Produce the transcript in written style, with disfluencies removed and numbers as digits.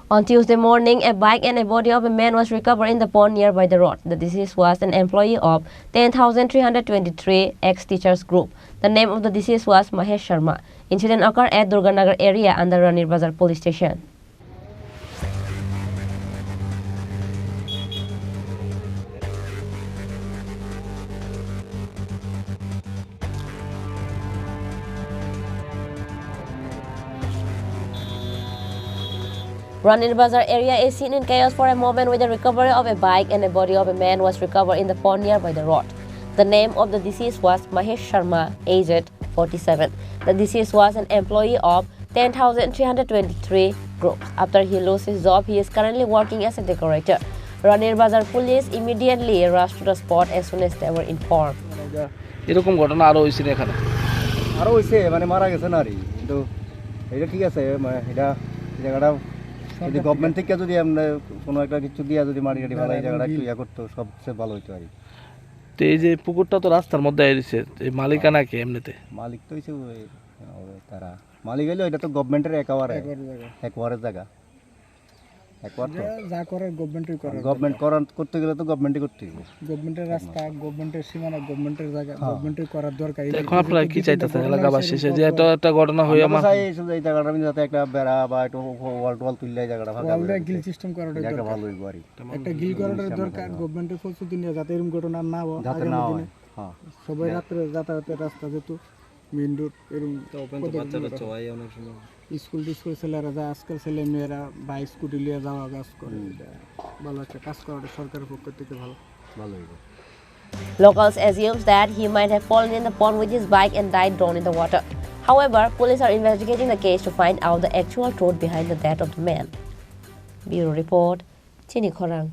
On Tuesday morning, a bike and a body of a man was recovered in the pond nearby the road. The deceased was an employee of 10,323 ex-teachers group. The name of the deceased was Mahesh Sharma. Incident occurred at Durganagar area under Ranir Bazar police station. Ranir Bazar area is seen in chaos for a moment with the recovery of a bike and a body of a man was recovered in the pond nearby the road. The name of the deceased was Mahesh Sharma, aged 47. The deceased was an employee of 10,323 groups. After he lost his job, he is currently working as a decorator. Ranir Bazar police immediately rushed to the spot as soon as they were informed. এরকম ঘটনা আরো হইছে এখানে আরো হইছে মানে মারা গেছে না রে কিন্তু এটা ঠিক আছে মানে এটা জায়গাটা যদি গভর্নমেন্ট থেকে যদি আমরা কোনো একটা কিছু দিয়া যদি মাটি গাড়ি ভালো জায়গাটা একটু ইয়া করতে সবচেয়ে ভালো হইতো আর তো এই যে পুকুরটা তো রাস্তার মধ্যে আইছে এই মালিকানা কি এমনিতে মালিক তো হইছে তারা মালিক হইলো এটা তো গভর্নমেন্টের একবারে জায়গা একবার তো যা করে গভর্নমেন্টই করে গভর্নমেন্ট করতে গেলে তো গভর্নমেন্টই করতে হবে গভর্নমেন্টের রাস্তা গভর্নমেন্টের সীমানা গভর্নমেন্টের জায়গা গভর্নমেন্টই করার দরকার এখন আপনারা কি চাইতেছেন এলাকাবাসী যে একটা ঘটনা হই আমার চাই এই জায়গাটা আমি যাতে একটা বেড়া বা একটা ওয়াল তুললে এই জায়গাটা ভালো হবে গিল সিস্টেম করার দরকার ভালো হইব আর একটা গিল করার দরকার গভর্নমেন্টের প্রস্তুতি নিয়ে যাতে এরকম ঘটনা না হয় যাতে না হয় হ্যাঁ সবাই রাতে যাতায়াতের রাস্তা যেহেতু মেইন রোড এরকম ওপেন তো বাচ্চারা চড়াই অনেক সময় স্কুল ছেলেরা যায় আজকাল ছেলে মেয়েরা বাইক স্কুটি নিয়ে যাওয়া কাজ করে ভালো একটা কাজ করাটা সরকারের পক্ষ থেকে ভালো হইব Locals assume that he might have fallen in the pond with his bike and died drowned in the water. However, police are investigating the case to find out the actual truth behind the death of the man. Bureau Report, Chini Khorang.